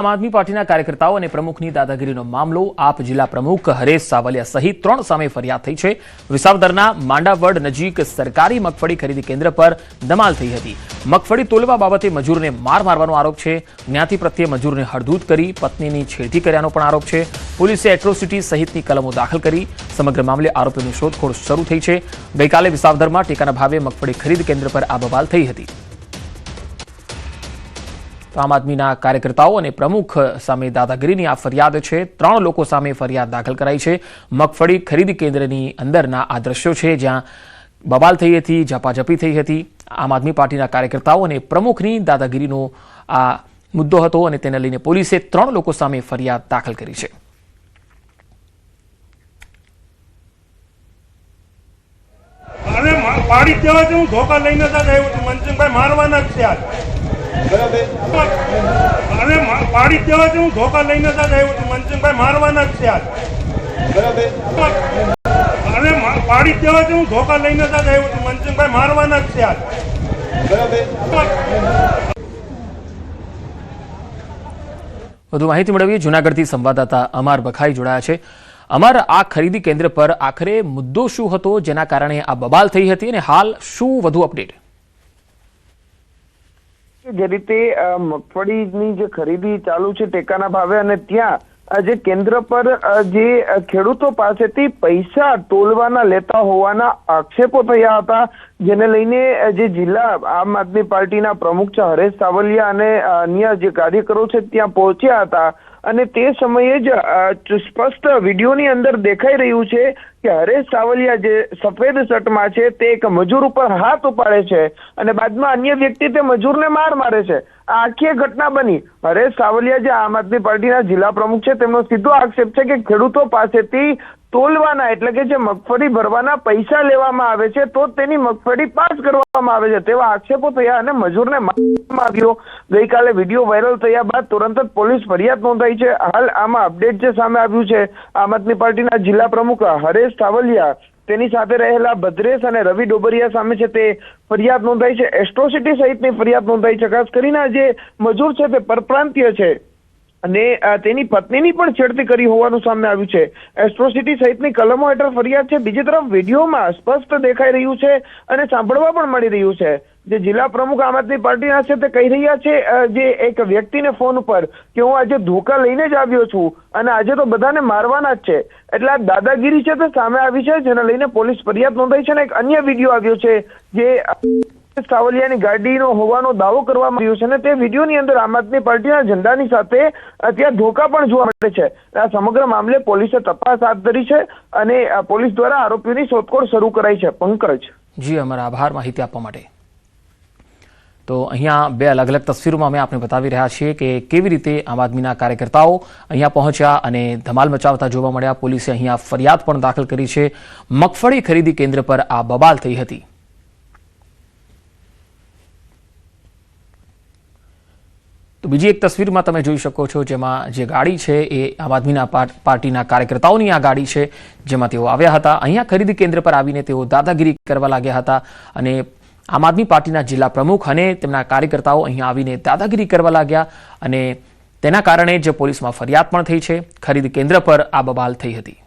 આમ આદમી પાર્ટીના કાર્યકર્તાઓ અને પ્રમુખની દાદાગીરીનો મામલો આપ જિલ્લા પ્રમુખ હરેશ સાવલિયા સહિત 3 સામે ફરિયાદ થઈ છે। વિસાવદરના માંડાવડ નજીક સરકારી મગફળી ખરીદી કેન્દ્ર પર ધમાલ થઈ હતી। મગફળી તોલવા બાબતે મજૂરને માર મારવાનો આરોપ છે। જ્ઞાતિ પ્રત્યે મજૂરને હળધૂત કરી પત્નીની છેડતી કર્યાનો પણ આરોપ છે। પોલીસે એટ્રોસિટી સહિતની કલમો દાખલ કરી સમગ્ર મામલે આરોપીની શોધખોળ શરૂ થઈ છે। ગઈકાલે વિસાવદરમાં ટેકાના ભાવે મગફળી ખરીદ કેન્દ્ર પર આ બવાલ થઈ હતી। આમ આદમીના કાર્યકર્તાઓ અને પ્રમુખ સામે દાદાગીરીની આ ફરિયાદ છે। 3 લોકો સામે ફરિયાદ દાખલ કરાઈ છે। મગફળી ખરીદ કેન્દ્રની અંદરના આ દ્રશ્યો છે જ્યાં બવાલ થઈ હતી, ઝપાઝપી થઈ હતી। આમ આદમી પાર્ટીના કાર્યકર્તાઓ અને પ્રમુખની દાદાગીરીનો આ મુદ્દો હતો અને તેને લઈને પોલીસે 3 લોકો સામે ફરિયાદ દાખલ કરી છે। પાડી દેવા હું ધોકા લઈને મનસુખભાઈ મારવાના જ છે આજ પાડી દેવા હું ધોકા લઈને મનસુખભાઈ મારવાના જ છે આજ પાડી દેવા હું ધોકા લઈને મનસુખભાઈ મારવાના જ છે આજ। વધુ માહિતી મેળવીએ જૂનાગઢથી સંવાદદાતા અમર બખાઈ જોડાયા છે। અમર, આ ખરીદી કેન્દ્ર પર આખરે મુદ્દો શું હતો જેના કારણે આ બબાલ થઈ હતી અને હાલ શું વધુ અપડેટ? જે રીતે મગફળીની જે ખરીદી ચાલુ છે ટેકાના ભાવે અને ત્યાં જે કેન્દ્ર પર જે ખેડૂતો પાસેથી પૈસા તોલવાના લેતા હોવાના આક્ષેપો થયા હતા, જેને લઈને જે જિલ્લા આમ આદમી પાર્ટીના પ્રમુખ છે હરેશ સાવલિયા અને અન્ય જે કાર્યકરો છે ત્યાં પહોંચ્યા હતા અને તે સમયે જ સ્પષ્ટ વિડીયોની અંદર દેખાઈ રહ્યું છે કે હરેશ સાવલિયા જે સફેદ શર્ટમાં છે તે એક મજૂર ઉપર હાથ ઉપાડે છે અને બાદમાં અન્ય વ્યક્તિ તે મજૂરને માર મારે છે। આ આખી ઘટના બની। હરેશ સાવલિયા જે આમ આદમી પાર્ટીના જિલ્લા પ્રમુખ છે તેમનો સીધો આક્ષેપ છે કે ખેડૂતો પાસેથી તોલવાના એટલે કે જે મગફળી ભરવાના પૈસા લેવામાં આવે છે તો તેની મગફળી પાસ કરવામાં આવે છે તેવા આક્ષેપો થયા અને મજૂરને મારવામાં આવ્યો। ગઈકાલે વિડીયો વાયરલ થયા બાદ તુરંત જ પોલીસ ફરિયાદ નોંધાઈ છે। હાલ આમાં અપડેટ જે સામે આવ્યું છે, આમ આદમી પાર્ટીના જિલ્લા પ્રમુખ હરેશ સાવલિયા તેની સાથે રહેલા ભદ્રેશ અને રવિ ડોબરિયા સામે છે તે ફરિયાદ નોંધાઈ છે। એટ્રોસિટી સહિતની ફરિયાદ નોંધાઈ છે। ખાસ કરીને જે મજૂર છે તે પરપ્રાંતીય છે અને તેની પત્નીની પણ છેડતી કરી હોવાનું સામે આવ્યું છે। એટ્રોસિટી સહિતની કલમો હેઠળ ફરિયાદ છે। બીજી તરફ વિડીયોમાં સ્પષ્ટ દેખાઈ રહ્યું છે અને સાંભળવા પણ મળી રહ્યું છે જે જિલ્લા પ્રમુખ આમ આદમી પાર્ટીના છે તે કહી રહ્યા છે જે એક વ્યક્તિને ફોન ઉપર કે હું આજે ધોકા લઈને જ આવ્યો છું અને આજે તો બધાને મારવાના જ છે। એટલે આ દાદાગીરી છે તે સામે આવી છે જેને લઈને પોલીસ ફરિયાદ નોંધાઈ છે અને એક અન્ય વિડીયો આવ્યો છે જે સાવલિયાની ગાડીનો હોવાનો દાવો કરવામાં આવ્યો છે અને તે વિડીયોની અંદર આમ આદમી પાર્ટીના ઝંડાની સાથે ત્યાં ધોકા પણ જોવા મળે છે। આ સમગ્ર મામલે પોલીસે તપાસ હાથ ધરી છે અને પોલીસ દ્વારા આરોપીઓની શોધખોળ શરૂ કરાઈ છે। પંકજ જી અમર, આભાર માહિતી આપવા માટે। તો અહીંયા 2 અલગ અલગ તસવીરોમાં અમે આપને બતાવી રહ્યા છીએ કે કેવી રીતે આમ આદમીના કાર્યકર્તાઓ અહીંયા પહોંચ્યા અને ધમાલ મચાવતા જોવા મળ્યા। પોલીસે અહીંયા ફરિયાદ પણ દાખલ કરી છે। મગફળી ખરીદી કેન્દ્ર પર આ બબાલ થઈ હતી। તો બીજી એક તસવીરમાં તમે જોઈ શકો છો જેમાં જે ગાડી છે એ આમ આદમીના પાર્ટીના કાર્યકર્તાઓની આ ગાડી છે જેમાં તેઓ આવ્યા હતા। અહીંયા ખરીદી કેન્દ્ર પર આવીને તેઓ દાદાગીરી કરવા લાગ્યા હતા અને આમ આદમી પાર્ટીના જિલ્લા પ્રમુખ અને તેમના કાર્યકર્તાઓ અહીંયા આવીને દાદાગીરી કરવા લાગ્યા અને તેના કારણે જ પોલીસમાં ફરિયાદ પણ થઈ છે। ખરીદી કેન્દ્ર પર આ બબાલ થઈ હતી।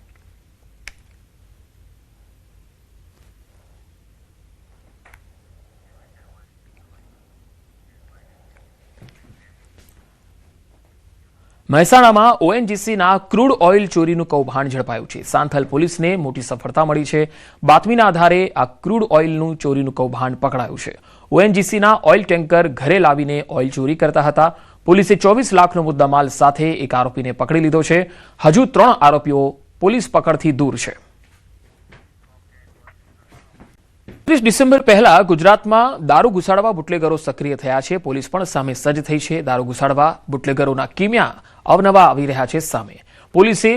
મહેસાણામાં ઓએનજીસીના ક્રૂડ ઓઇલ ચોરીનું કૌભાંડ ઝડપાયું છે। સાંથલ પોલીસને મોટી સફળતા મળી છે। બાતમીના આધારે આ ક્રૂડ ઓઇલનું ચોરીનું કૌભાંડ પકડાયું છે। ઓએનજીસીના ઓઇલ ટેન્કર ઘરે લાવીને ઓઇલ ચોરી કરતા હતા। પોલીસે 24 લાખનો મુદ્દામાલ સાથે એક આરોપીને પકડી લીધો છે। હજુ 3 આરોપીઓ પોલીસ પકડથી દૂર છે। 30 ડિસેમ્બર પહેલા ગુજરાતમાં દારૂ ઘુસાડવા બુટલેગરો સક્રિય થયા છે। પોલીસ પણ સામે સજ્જ થઈ છે। દારૂ ઘુસાડવા બુટલેગરોના કિમિયા અવનવા આવી રહ્યા છે સામે। પોલીસે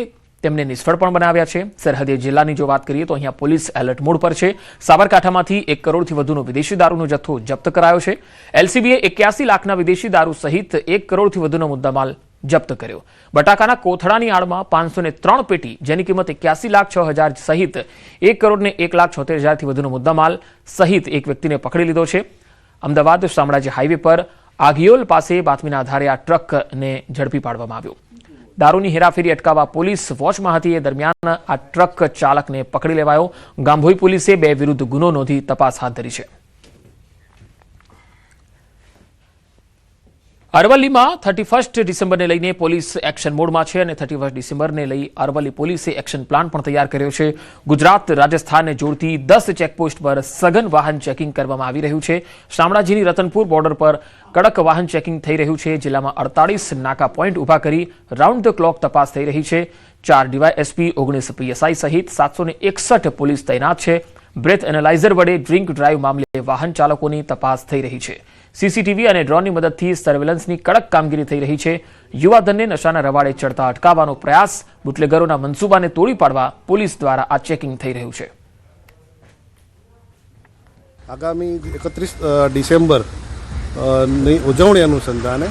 તેમને નિષ્ફળ પણ બનાવ્યા છે। સરહદી જિલ્લાની જો વાત કરીએ તો અહીંયા પોલીસ એલર્ટ મોડ પર છે। સાબરકાંઠામાંથી 1 કરોડથી વધુનો વિદેશી દારૂનો જથ્થો જપ્ત કરાયો છે। એલસીબીએ 81 લાખના વિદેશી દારૂ સહિત 1 કરોડથી વધુનો મુદ્દામાલ જપ્ત કર્યો। બટાકાના કોથળાની આડમાં 503 પેટી જેની કિંમત 81,06,000 સહિત 1 કરોડ ને 1,76,000 થી વધુનો મુદ્દામાલ સહિત એક વ્યક્તિને પકડી લીધો છે। અમદાવાદ શામળાજી હાઈવે પર આગિયોલ પાસે બાતમીના આધારે આ ટ્રકને ઝડપી પાડવામાં આવ્યો. દારૂની હેરાફેરી અટકાવવા પોલીસ વોચમાં હતી. એ દરમિયાન આ ટ્રક ચાલકને પકડી લેવાયો. ગાંભોઈ પોલીસે 2 વિરુદ્ધ ગુનો નોંધી તપાસ હાથ ધરી છે. અરવલ્લીમાં 31 ડિસેમ્બરને લઈને પોલીસ એક્શન મોડમાં છે અને 31 ડિસેમ્બરને લઈ અરવલ્લી પોલીસે એક્શન પ્લાન પણ તૈયાર કર્યો છે. ગુજરાત રાજસ્થાનને જોડતી 10 ચેકપોસ્ટ પર સઘન વાહન ચેકિંગ કરવામાં આવી રહ્યું છે. શામળાજીની રતનપુર બોર્ડર પર કડક વાહન ચેકિંગ થઈ રહ્યું છે. જિલ્લામાં 48 નાકા પોઈન્ટ ઊભા કરી રાઉન્ડ ધ ક્લોક તપાસ થઈ રહી છે. 4 ડીવાયએસપી, 19 પીએસઆઈ સહિત 761 પોલીસ તૈનાત છે. બ્રેથ એનાલાઇઝર વડે ડ્રિંક ડ્રાઈવ મામલે વાહન ચાલકોની તપાસ થઈ રહી છે. સીસીટીવી અને ડ્રોનની મદદથી સર્વેલન્સની કડક કામગીરી થઈ રહી છે. યુવાધનને નશાના રવાડે ચડતા અટકાવવાનો પ્રયાસ, બુટલેગરોના મનસૂબાને તોડી પાડવા પોલીસ દ્વારા આ ચેકિંગ થઈ રહ્યું છે. આગામી 31 ડિસેમ્બર ની ઉજવણી અનુસંધાને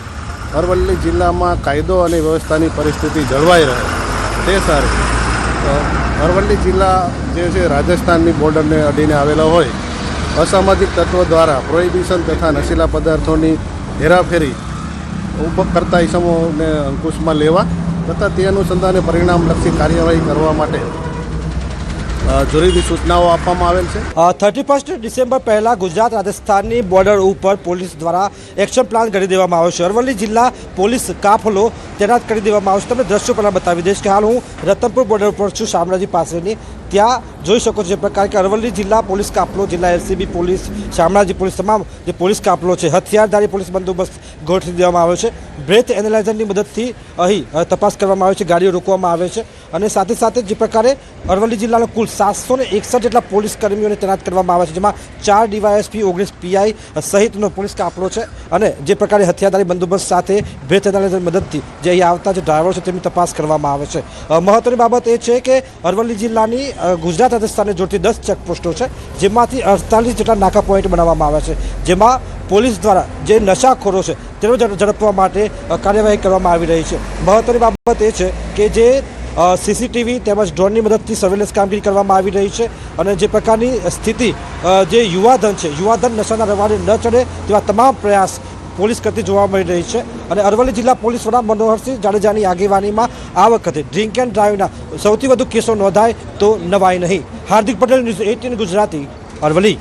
અરવલ્લી જિલ્લામાં કાયદો અને વ્યવસ્થાની પરિસ્થિતિ જળવાઈ રહે તે સારું અરવલ્લી જિલ્લા જે છે રાજસ્થાનની બોર્ડરને અડીને આવેલો હોય, અસામાજિક તત્વો દ્વારા પ્રોહિબિશન તથા નશીલા પદાર્થોની હેરાફેરી કરતા ઇસમોને અંકુશમાં લેવા તથા તે અનુસંધાને પરિણામલક્ષી કાર્યવાહી કરવા માટે જરૂરી સૂચનાઓ આપવામાં આવેલ છે. 31 ડિસેમ્બર પહેલાં ગુજરાત રાજસ્થાનની બોર્ડર ઉપર પોલીસ દ્વારા એક્શન પ્લાન કરી દેવામાં આવ્યો છે. અરવલ્લી જિલ્લા પોલીસ કાફલો તૈનાત કરી દેવામાં આવ્યો છે. તમને દ્રશ્યો પહેલાં બતાવી દઈશ કે હાલ હું રતનપુર બોર્ડર પર છું, શામળાજી પાસેની. ત્યાં જોઈ શકો છો જે પ્રકાર કે અરવલ્લી જિલ્લા પોલીસ કાફલો, જિલ્લા એલસીબી પોલીસ, શામળાજી પોલીસ, તમામ જે પોલીસ કાફલો છે, હથિયારધારી પોલીસ બંદોબસ્ત ગોઠવી દેવામાં આવ્યો છે. બ્રેથ એનાલાઇઝરની મદદથી અહીં તપાસ કરવામાં આવે છે, ગાડીઓ રોકવામાં આવે છે અને સાથે સાથે જે પ્રકારે અરવલ્લી જિલ્લાના કુલ 761 જેટલા પોલીસ કર્મીઓને તૈનાત કરવામાં આવે છે, જેમાં 4 ડીવાયએસપી, 19 પીઆઈ સહિતનો પોલીસ કાફલો છે અને જે પ્રકારે હથિયારધારી બંદોબસ્ત સાથે બ્રેથ એનાલાઇઝરની મદદથી જે અહીં આવતા જે ડ્રાઈવરો છે તેમની તપાસ કરવામાં આવે છે. મહત્વની બાબત એ છે કે અરવલ્લી જિલ્લાની ગુજરાત રાજસ્થાનને જોડતી 10 ચેકપોસ્ટો છે, જેમાંથી 48 જેટલા નાકા પોઈન્ટ બનાવવામાં આવ્યા છે, જેમાં પોલીસ દ્વારા જે નશાખોરો છે તેનો ઝડપવા માટે કાર્યવાહી કરવામાં આવી રહી છે. મહત્વની બાબત એ છે કે જે સીસીટીવી તેમજ ડ્રોનની મદદથી સર્વેલન્સ કામગીરી કરવામાં આવી રહી છે અને જે પ્રકારની સ્થિતિ જે યુવાધન છે, યુવાધન નશાના રવાડે ન ચડે તેવા તમામ પ્રયાસ પોલીસ કરતી જોવા મળી રહી છે. અને અરવલ્લી જિલ્લા પોલીસ વડા મનોહરસિંહ જાડેજાની આગેવાનીમાં આ વખતે ડ્રિંક એન્ડ ડ્રાઈવના સૌથી વધુ કેસો નોંધાય તો નવાય નહીં. હાર્દિક પટેલ, ન્યૂઝ 18 ગુજરાતી, અરવલ્લી.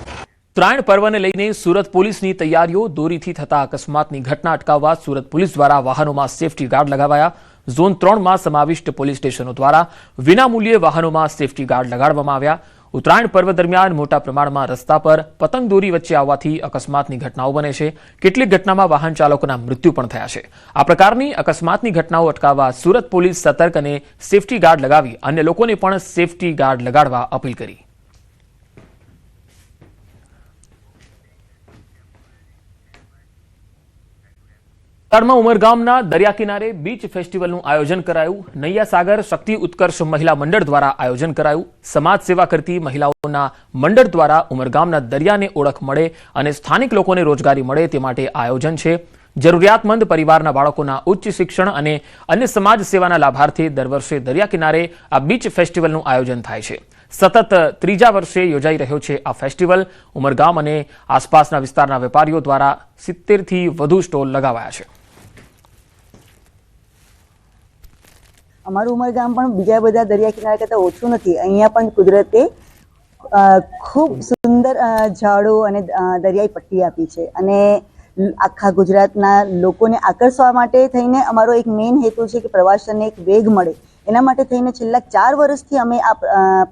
ઉત્તરાયણ પર્વને લઈને સુરત પોલીસની તૈયારીઓ. દોરીથી થતા અકસ્માતની ઘટના અટકાવવા સુરત પોલીસ દ્વારા વાહનોમાં સેફટી ગાર્ડ લગાવાયા. ઝોન 3માં સમાવિષ્ટ પોલીસ સ્ટેશનો દ્વારા વિનામૂલ્યે વાહનોમાં સેફટી ગાર્ડ લગાડવામાં આવ્યા. ઉત્તરાયણ પર્વ દરમિયાન મોટા પ્રમાણમાં રસ્તા પર પતંગ દોરી વચ્ચે આવવાથી અકસ્માતની ઘટનાઓ બને છે. કેટલીક ઘટનામાં વાહન ચાલકોના મૃત્યુ પણ થયા છે. આ પ્રકારની અકસ્માતની ઘટનાઓ અટકાવવા સુરત પોલીસ સતર્ક અને સેફટી ગાર્ડ લગાવી અન્ય લોકોને પણ સેફટી ગાર્ડ લગાડવા અપીલ કરી. વલસાડમાં ઉમરગામના દરિયા કિનારે બીચ ફેસ્ટિવલનું આયોજન કરાયું. નૈયા સાગર શક્તિ ઉત્કર્ષ મહિલા મંડળ દ્વારા આયોજન કરાયું. સમાજ સેવા કરતી મહિલાઓના મંડળ દ્વારા ઉમરગામના દરિયાને ઓળખ મળે અને સ્થાનિક લોકોને રોજગારી મળે તે માટે આયોજન છે. જરૂરિયાતમંદ પરિવારના બાળકોના ઉચ્ચ શિક્ષણ અને અન્ય સમાજ સેવાના લાભાર્થે દર વર્ષે દરિયા કિનારે આ બીચ ફેસ્ટિવલનું આયોજન થાય છે. સતત 3જા વર્ષે યોજાઈ રહ્યો છે આ ફેસ્ટિવલ. ઉમરગામ અને આસપાસના વિસ્તારના વેપારીઓ દ્વારા 70થી વધુ સ્ટોલ લગાવાયા છે. અમારું ઉમરગામ પણ બીજા બધા દરિયા કિનારા કરતાં ઓછું નથી. અહીંયા પણ કુદરતે ખૂબ સુંદર ઝાડો અને દરિયાઈ પટ્ટી આપી છે અને આખા ગુજરાતના લોકોને આકર્ષવા માટે થઈને અમારો એક મેઇન હેતુ છે કે પ્રવાસનને એક વેગ મળે. એના માટે થઈને છેલ્લા 4 વર્ષથી અમે આ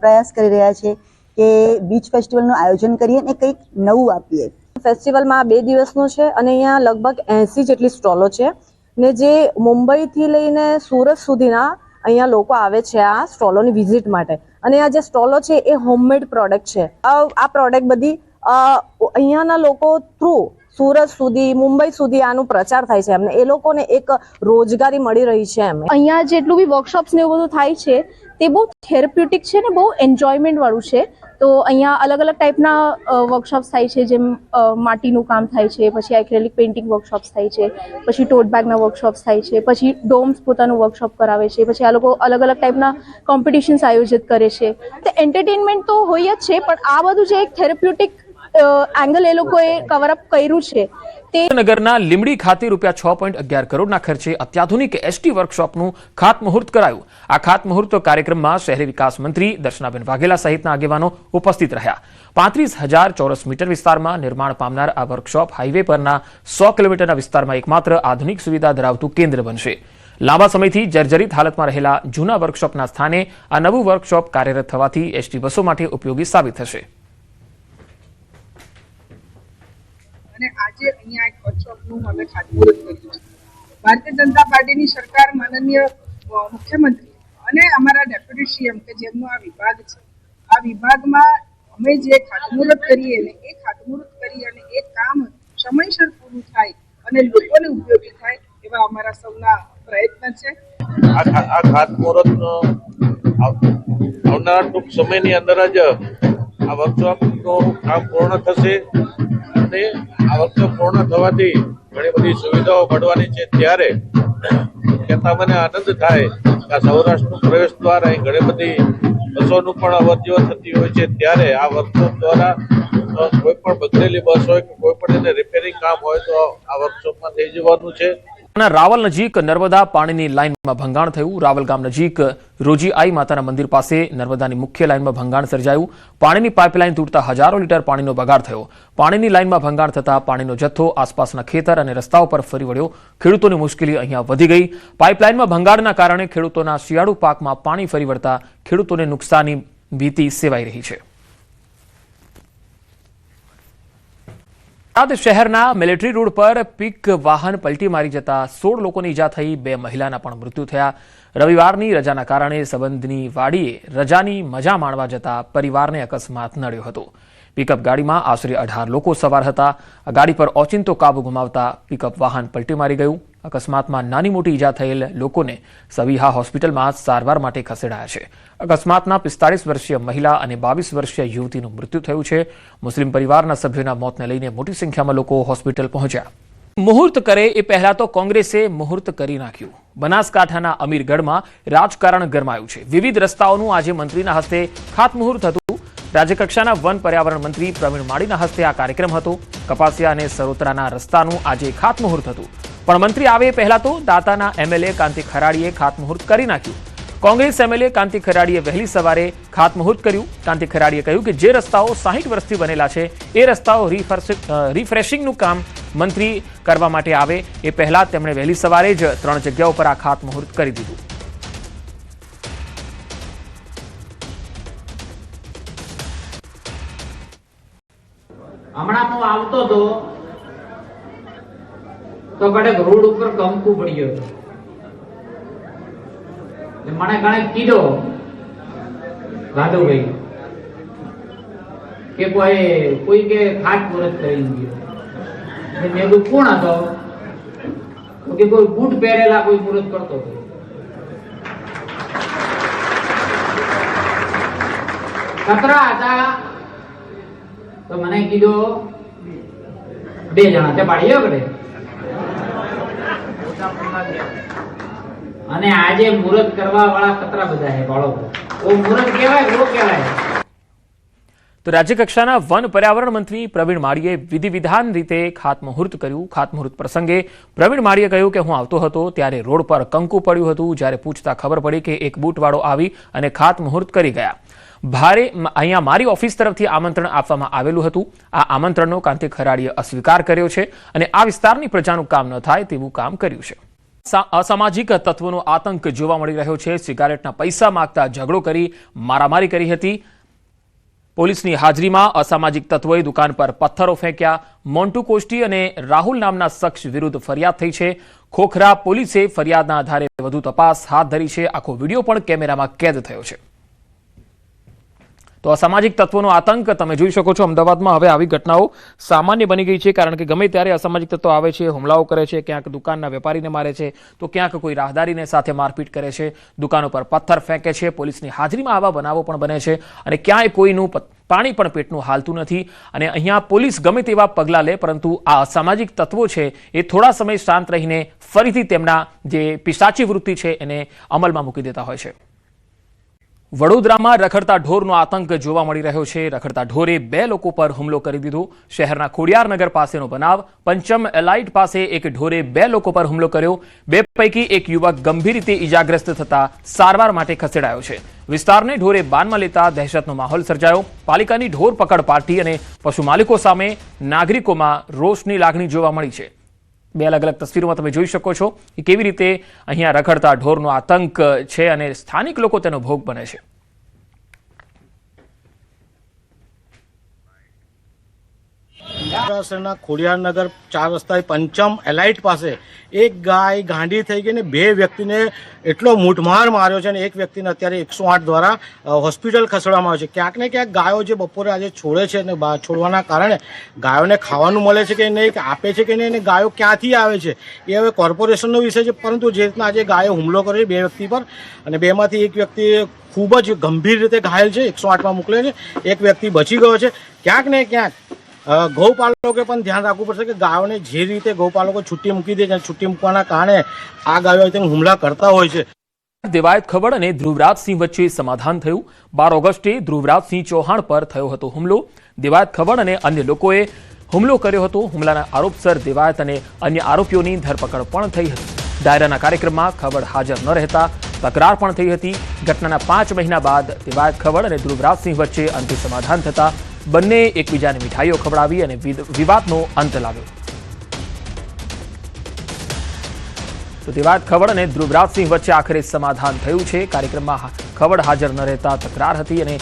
પ્રયાસ કરી રહ્યા છીએ કે બીચ ફેસ્ટિવલનું આયોજન કરીએ અને કંઈક નવું આપીએ. ફેસ્ટિવલમાં 2 દિવસનું છે અને અહીંયા લગભગ 80 જેટલી સ્ટોલો છે ને જે મુંબઈથી લઈને સુરત સુધીના અહીંયા લોકો આવે છે આ સ્ટોલોની વિઝિટ માટે. અને આ જે સ્ટોલો છે એ હોમમેડ પ્રોડક્ટ છે. આ પ્રોડક્ટ બધી અહીંયાના લોકો થ્રુ સુરત સુધી, મુંબઈ સુધી આનો પ્રચાર થાય છે. એમને એ લોકોને એક રોજગારી મળી રહી છે. એમ અહીંયા જેટલું બી વર્કશોપ્સ ને એવું બધું થાય છે તે બહુ થેરેપ્યુટિક છે ને બહુ એન્જોયમેન્ટ વાળું છે. તો અહીંયા અલગ અલગ ટાઈપના વર્કશોપ્સ થાય છે, જેમ માટીનું કામ થાય છે, પછી એક્રેલિક પેઇન્ટિંગ વર્કશોપ્સ થાય છે, પછી ટોટ બેગના વર્કશોપ્સ થાય છે, પછી ડોમ્સ પોતાનું વર્કશોપ કરાવે છે, પછી આ લોકો અલગ અલગ ટાઈપના કોમ્પિટિશન્સ આયોજિત કરે છે. તો એન્ટરટેનમેન્ટ તો હોય જ છે, પણ આ બધું જે એક થેરેપ્યુટિક એંગલ એ લોકોએ કવર અપ કર્યું છે તે નગરના લીમડી ખાતે રૂપિયા 6.11 કરોડના ખર્ચે અત્યાધુનિક એસટી વર્કશોપનું ખાતમુહૂર્ત કરાયું. આ ખાતમુહૂર્ત કાર્યક્રમમાં શહેરી વિકાસ મંત્રી દર્શનાબેન વાઘેલા સહિતના આગેવાનો ઉપસ્થિત રહ્યા. 35,000 ચોરસ મીટર વિસ્તારમાં નિર્માણ પામનાર આ વર્કશોપ હાઈવે પરના 100 કિલોમીટરના વિસ્તારમાં એકમાત્ર આધુનિક સુવિધા ધરાવતું કેન્દ્ર બનશે. લાંબા સમયથી જર્જરિત હાલતમાં રહેલા જૂના વર્કશોપના સ્થાને આ નવું વર્કશોપ કાર્યરત થવાથી એસટી બસો માટે ઉપયોગી સાબિત થશે. અને આજે અહીંયા એક વર્કશોપનું અમે ખાતમુહૂર્ત કર્યું છે. ભારતીય જનતા પાર્ટીની સરકાર, માનનીય મુખ્યમંત્રી અને અમારા ડેપ્યુટી સીએમ કે જેમનો આ વિભાગ છે, આ વિભાગમાં અમે જે ખાતમુહૂર્ત કરીએ ને એ ખાતમુહૂર્ત કરી અને એ કામ સમયસર પૂરું થાય અને લોકોને ઉપયોગી થાય એવા અમારા સૌના પ્રયત્ન છે. આ ખાતમુહૂર્તનો આવનારા ટૂંક સમયની અંદર જ આ વર્કશોપનું કામ પૂર્ણ થશે અને આ વર્કશોપ પૂર્ણ થવાથી ઘણી બધી સુવિધાઓ મળવાની છે. ત્યારે કહેતા મને આનંદ થાય કે આ સૌરાષ્ટ્રનું પ્રવેશ દ્વાર અહીં ઘણી બધી બસોનું પણ અવરજવર થતી હોય છે. ત્યારે આ વર્કશોપ દ્વારા કોઈ પણ બગડેલી બસ હોય કે કોઈ પણ એને રિપેરિંગ કામ હોય તો આ વર્કશોપમાં થઈ જવાનું છે. રાવલ નજીક નર્મદા પાણીની લાઇનમાં ભંગાણ થયું. રાવલ ગામ નજીક રોજી આઈ માતાના મંદિર પાસે નર્મદાની મુખ્ય લાઇનમાં ભંગાણ સર્જાયું. પાણીની પાઇપલાઇન તૂટતા હજારો લીટર પાણીનો બગાડ થયો. પાણીની લાઇનમાં ભંગાણ થતા પાણીનો જથ્થો આસપાસના ખેતર અને રસ્તાઓ પર ફરી વળ્યો. ખેડૂતોની મુશ્કેલી અહીંયા વધી ગઈ. પાઇપલાઇનમાં ભંગાણના કારણે ખેડૂતોના શિયાળુ પાકમાં પાણી ફરી વળતા ખેડૂતોને નુકસાનની ભીતિ સેવાઈ રહી છે. બોટાદ શહેરના મિલિટરી રોડ પર પીક વાહન પલટી મારી જતા 16 લોકોની ઈજા થઈ. 2 મહિલાના પણ મૃત્યુ થયા. રવિવારની રજાના કારણે સંબંધની વાડીએ રજાની મજા માણવા જતા પરિવારને અકસ્માત નડ્યો હતો. પિકઅપ ગાડીમાં આશરે 18 લોકો સવાર હતા. આ ગાડી પર ઓચિંતો કાબુ ગુમાવતા પિકઅપ વાહન પલટી મારી ગયું. અકસ્માતમાં નાની મોટી ઈજા થયેલ લોકોને સવિહા હોસ્પિટલમાં સારવાર માટે ખસેડાયા છે. અકસ્માતના 45 વર્ષીય મહિલા અને 22 વર્ષીય યુવતીનું મૃત્યુ થયું છે. મુસ્લિમ પરિવારના સભ્યોના મોતને લઈને મોટી સંખ્યામાં લોકો હોસ્પિટલ પહોંચ્યા. મુહૂર્ત કરે એ પહેલા તો કોંગ્રેસે મુહૂર્ત કરી નાખ્યું. બનાસકાંઠાના અમીરગઢમાં રાજકારણ ગરમાયું છે. વિવિધ રસ્તાઓનું આજે મંત્રીના હસ્તે ખાતમુહૂર્ત હતું. રાજ્યકક્ષાના વન પર્યાવરણ મંત્રી પ્રવીણ માળીના હસ્તે આ કાર્યક્રમ હતો. કપાસિયા અને સરોતરાના રસ્તાનું આજે ખાતમુહૂર્ત હતું. પણ મંત્રી આવે પહેલા તો દાતાના એમએલએ કાંતિ ખરાડીએ ખાતમુહૂર્ત કરી નાખ્યું. કોંગ્રેસ એમએલએ કાંતિ ખરાડીએ વહેલી સવારે ખાતમુહૂર્ત કર્યું. કાંતિ ખરાડીએ કહ્યું કે જે રસ્તાઓ 60 વર્ષથી બનેલા છે એ રસ્તાઓ રિફ્રેશિંગનું કામ મંત્રી કરવા માટે આવે એ પહેલા તેમણે વહેલી સવારે જ 3 જગ્યાઓ પર આ ખાતમુહૂર્ત કરી દીધું. હમણાં હું આવતો હતો તો કડક રોડ ઉપર કંકુ પડ્યો હતો. મને કણે કીધો રાધુભાઈ કે કોઈ કે ખાતમુહૂર્ત કરી ગયો. મેં કીધું કોણ હતો? તો કે કોઈ બૂટ પહેરેલા કોઈ મુહૂર્ત કરતો હતો. કતરા હતા તો મને કીધું 2 જણા તે પાડી કરે. અને આજે મુહૂર્ત કરવા વાળા કતરા બધા છે બાળકો. ઓ મુહૂર્ત કહેવાય, ઓ કહેવાય. તો રાજ્યકક્ષાના વન પર્યાવરણ મંત્રી પ્રવીણ માળીએ વિધિ વિધાન રીતે ખાતમુહૂર્ત કર્યું. ખાતમુહૂર્ત પ્રસંગે પ્રવીણ માળીએ કહ્યું કે હું આવતો હતો ત્યારે રોડ પર કંકુ પડ્યું હતું. જ્યારે પૂછતા ખબર પડી કે એક બૂટવાળો આવી અને ખાતમુહૂર્ત કરી ગયા. અહીંયા મારી ઓફિસ તરફથી આમંત્રણ આપવામાં આવેલું હતું. આ આમંત્રણનો કાંતિ ખરાડીએ અસ્વીકાર કર્યો છે અને આ વિસ્તારની પ્રજાનું કામ ન થાય તેવું કામ કર્યું છે. અસામાજિક તત્વોનો આતંક જોવા મળી રહ્યો છે. સિગારેટના પૈસા માંગતા ઝઘડો કરી મારામારી કરી હતી. પોલીસની હાજરીમાં અસામાજિક તત્વોએ દુકાન પર પથ્થરો ફેંક્યા. મોન્ટુ કોસ્ટી અને રાહુલ નામના શખ્સ વિરુદ્ધ ફરિયાદ થઈ છે. ખોખરા પોલીસે ફરિયાદના આધારે વધુ તપાસ હાથ ધરી છે. આખો વિડીયો પણ કેમેરામાં કેદ થયો છે. તો અસામાજિક તત્વોનો આતંક તમે જોઈ શકો છો. અમદાવાદમાં હવે આવી ઘટનાઓ સામાન્ય બની ગઈ છે. કારણ કે ગમે ત્યારે અસામાજિક તત્વો આવે છે, હુમલાઓ કરે છે. ક્યાંક દુકાનના વેપારીને મારે છે, તો ક્યાંક કોઈ રાહદારીને સાથે મારપીટ કરે છે, દુકાનો પર પથ્થર ફેંકે છે. પોલીસની હાજરીમાં આવા બનાવો પણ બને છે અને ક્યાંય કોઈનું પાણી પણ પેટનું હાલતું નથી. અને અહીંયા પોલીસ ગમે તેવા પગલાં લે, પરંતુ આ અસામાજિક તત્વો છે એ થોડા સમય શાંત રહીને ફરીથી તેમના જે પિશાચી વૃત્તિ છે એને અમલમાં મૂકી દેતા હોય છે. વડોદરામાં રખડતા ઢોરનો આતંક જોવા મળી રહ્યો છે. રખડતા ઢોરે 2 લોકો પર હુમલો કરી દીધો. શહેરના ખોડિયારનગર પાસેનો બનાવ. પંચમ એલાઇટ પાસે એક ઢોરે 2 લોકો પર હુમલો કર્યો. 2 પૈકી એક યુવક ગંભીર રીતે ઈજાગ્રસ્ત થતા સારવાર માટે ખસેડાયો છે. વિસ્તારને ઢોરે બાનમાં લેતા દહેશતનો માહોલ સર્જાયો. પાલિકાની ઢોર પકડ પાર્ટી અને પશુ માલિકો સામે નાગરિકોમાં રોષની લાગણી જોવા મળી છે. 2 અલગ અલગ તસવીરોમાં તમે જોઈ શકો છો કે કેવી રીતે અહીંયા રખડતા ઢોરનો આતંક છે અને સ્થાનિક લોકો તેનો ભોગ બને છે. શહેરના ખોડિયારનગર 4 રસ્તા પંચમ એલાઇટ પાસે એક ગાય ગાંડી થઈ ગઈ ને 2 વ્યક્તિને એટલો મૂઠમાર માર્યો છે અને એક વ્યક્તિને અત્યારે 108 દ્વારા હોસ્પિટલ ખસેડવામાં આવ્યો છે. ક્યાંક ને ક્યાંક ગાયો જે બપોરે આજે છોડે છે અને છોડવાના કારણે ગાયોને ખાવાનું મળે છે કે નહીં, કે આપે છે કે નહીં, અને ગાયો ક્યાંથી આવે છે એ હવે કોર્પોરેશનનો વિષય છે. પરંતુ જે રીતના આજે ગાયો હુમલો કર્યો 2 વ્યક્તિ પર અને 2માંથી એક વ્યક્તિ ખૂબ જ ગંભીર રીતે ઘાયલ છે, 108માં મોકલે છે. એક વ્યક્તિ બચી ગયો છે. ક્યાંક ને ક્યાંક ગૌપાલકોએ પણ ધ્યાન રાખવું પડશે કે ગાયોને જે રીતે ગૌપાલકો છૂટી મૂકી દે છે, છૂટી મૂકવાના કારણે આ ગાયો હુમલા કરતા હોય છે. દેવાયત ખવડ અને ધ્રુવરાજસિંહ વચ્ચે સમાધાન થયું. 12 ઓગસ્ટે ધ્રુવરાજસિંહ ચૌહાણ પર થયો હતો હુમલો. દેવાયત ખવડ અને અન્ય લોકોએ હુમલો કર્યો હતો. હુમલાના આરોપસર દેવાયત અને અન્ય આરોપીઓની ધરપકડ પણ થઈ હતી. ડાયરાના કાર્યક્રમમાં ખવડ હાજર ન રહેતા તકરાર પણ થઈ હતી. ઘટનાના 5 મહિના બાદ દેવાયત ખવડ અને ધ્રુવરાજસિંહ વચ્ચે અંતે સમાધાન થતા બંને એકબીજાને મીઠાઈઓ ખવડાવી અને વિવાદનો અંત લાવ્યો. તો દેવાયત ખવડ અને ધ્રુવરાજસિંહ વચ્ચે આખરે સમાધાન થયું છે. કાર્યક્રમમાં ખવડ હાજર ન રહેતા તકરાર હતી અને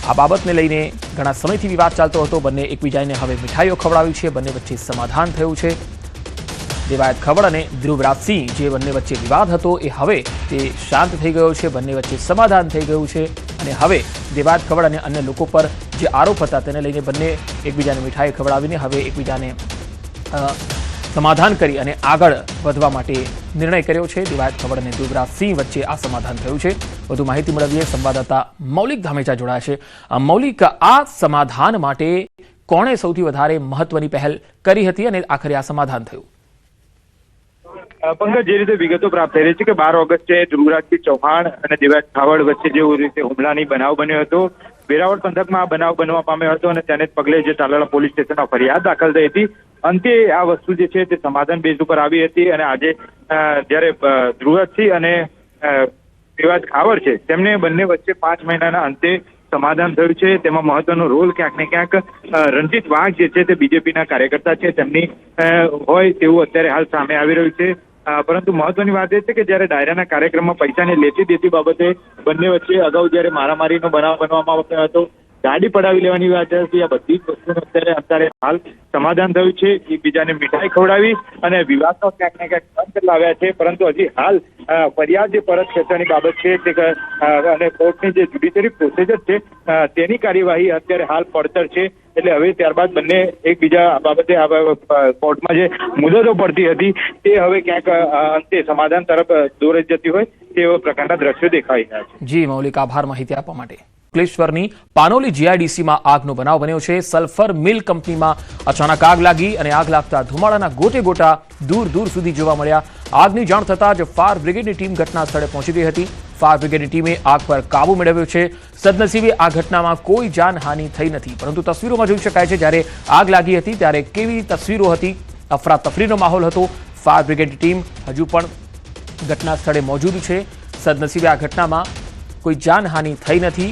આ બાબતને લઈને ઘણા સમયથી વિવાદ ચાલતો હતો. બંને એકબીજાને હવે મીઠાઈઓ ખવડાવી છે. બંને વચ્ચે સમાધાન થયું છે. દેવાયત ખવડ અને ધ્રુવરાજસિંહ જે બંને વચ્ચે વિવાદ હતો એ હવે તે શાંત થઈ ગયો છે. બંને વચ્ચે સમાધાન થઈ ગયું છે અને હવે દેવાયત ખવડ અને અન્ય લોકો પર જે આરોપ હતા તેને લઈને બંને એકબીજાને મીઠાઈ ખવડાવીને હવે એકબીજાને સમાધાન કરી અને આગળ વધવા માટે નિર્ણય કર્યો છે. દેવાયત ખવડ અને ધ્રુવરાજસિંહ વચ્ચે આ સમાધાન થયું છે. વધુ માહિતી મેળવીએ. સંવાદદાતા મૌલિક ધામેચા જોડાયા છે. મૌલિક, આ સમાધાન માટે કોણે સૌથી વધારે મહત્વની પહેલ કરી હતી અને આખરે આ સમાધાન થયું? પંકજ, જે રીતે વિગતો પ્રાપ્ત થઈ રહી છે કે 12 ઓગસ્ટે ધ્રુવરાજસિંહ ચૌહાણ અને દેવાયત ખાવડ વચ્ચે જે રીતે હુમલાની બનાવ બન્યો હતો, વેરાવળ પંથકમાં આ બનાવ બનવા પામ્યો હતો અને તેને પગલે જે તાલાળા પોલીસ સ્ટેશનમાં ફરિયાદ દાખલ થઈ હતી. અંતે આ વસ્તુ જે છે તે સમાધાન બેઝ ઉપર આવી હતી અને આજે જ્યારે ધ્રુવરાજસિંહ અને દેવાયત ખાવડ છે તેમને બંને વચ્ચે 5 મહિનાના અંતે સમાધાન થયું છે. તેમાં મહત્વનો રોલ ક્યાંક ને ક્યાંક રણજીત વાઘ જે છે તે બીજેપીના કાર્યકર્તા છે તેમની હોય તેવું અત્યારે હાલ સામે આવી રહ્યું છે. પરંતુ મહત્વની વાત એ છે કે જ્યારે ડાયરાના કાર્યક્રમમાં પૈસાની લેતી દેતી બાબતે બંને વચ્ચે અગાઉ જ્યારે મારામારીનો બનાવ બનવામાં આવ્યો હતો, ગાડી પડાવી લેવાની વાત હતી, આ બધી જ વસ્તુનું અત્યારે હાલ સમાધાન થયું છે. એકબીજાને મીઠાઈ ખવડાવી અને વિવાદનો ક્યાંક ને ક્યાંક અંત લાવ્યા છે. પરંતુ હજી હાલ ફરિયાદ જે પરત ખેંચવાની બાબત છે તે અને કોર્ટની જે જ્યુડિશિયરી પ્રોસિજર છે તેની કાર્યવાહી અત્યારે હાલ પડતર છે. એટલે હવે ત્યારબાદ બંને એકબીજા બાબતે કોર્ટમાં જે મુદતો પડતી હતી તે હવે ક્યાંક અંતે સમાધાન તરફ દોરી જતી હોય તેવા પ્રકારના દ્રશ્યો દેખાઈ રહ્યા છે. જી મૌલિક, આભાર માહિતી આપવા માટે. અંકલેશ્વરની પાનોલી જીઆઈડીસીમાં આગનો બનાવ બન્યો છે. સલ્ફર મિલ કંપનીમાં અચાનક આગ લાગી અને આગ લાગતા ધુમાડાના ગોટે ગોટા દૂર દૂર સુધી જોવા મળ્યા. આગની જાણ થતાં જ ફાયર બ્રિગેડની ટીમ ઘટના સ્થળે પહોંચી ગઈ હતી. ફાયર બ્રિગેડની ટીમે આગ પર કાબુ મેળવ્યો છે. સદનસીબે આ ઘટનામાં કોઈ જાનહાનિ થઈ નથી. પરંતુ તસવીરોમાં જોઈ શકાય છે જ્યારે આગ લાગી હતી ત્યારે કેવી તસવીરો હતી. અફરાતફરીનો માહોલ હતો. ફાયર બ્રિગેડની ટીમ હજુ પણ ઘટના સ્થળે મોજૂદ છે. સદનસીબે આ ઘટનામાં કોઈ જાનહાનિ થઈ નથી.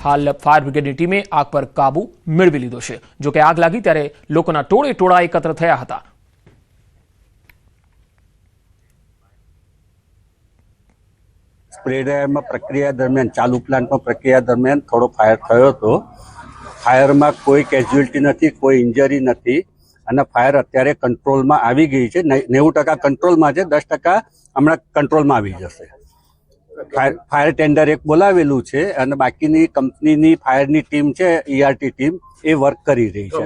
હાલ ફાયર બ્રિગેડની ટીમે આગ પર કાબુ મેળવી લીધો છે. જોકે આગ લાગી ત્યારે લોકોના ટોળે ટોળા એકત્ર થયા હતા. સ્પ્રે ડ્રાયરમાં પ્રક્રિયા દરમિયાન ચાલુ પ્લાન્ટમાં પ્રક્રિયા દરમિયાન થોડો ફાયર થયો હતો. ફાયરમાં કોઈ કેઝ્યુઅલ્ટી નથી, કોઈ ઇન્જરી નથી અને ફાયર અત્યારે કંટ્રોલમાં આવી ગઈ છે. 90% કંટ્રોલમાં છે, 10% હમણાં કંટ્રોલમાં આવી જશે. ફાયર ટેન્ડર એક બોલાવેલું છે અને બાકીની કંપનીની ફાયરની ટીમ છે, ERT ટીમ, એ વર્ક કરી રહી છે.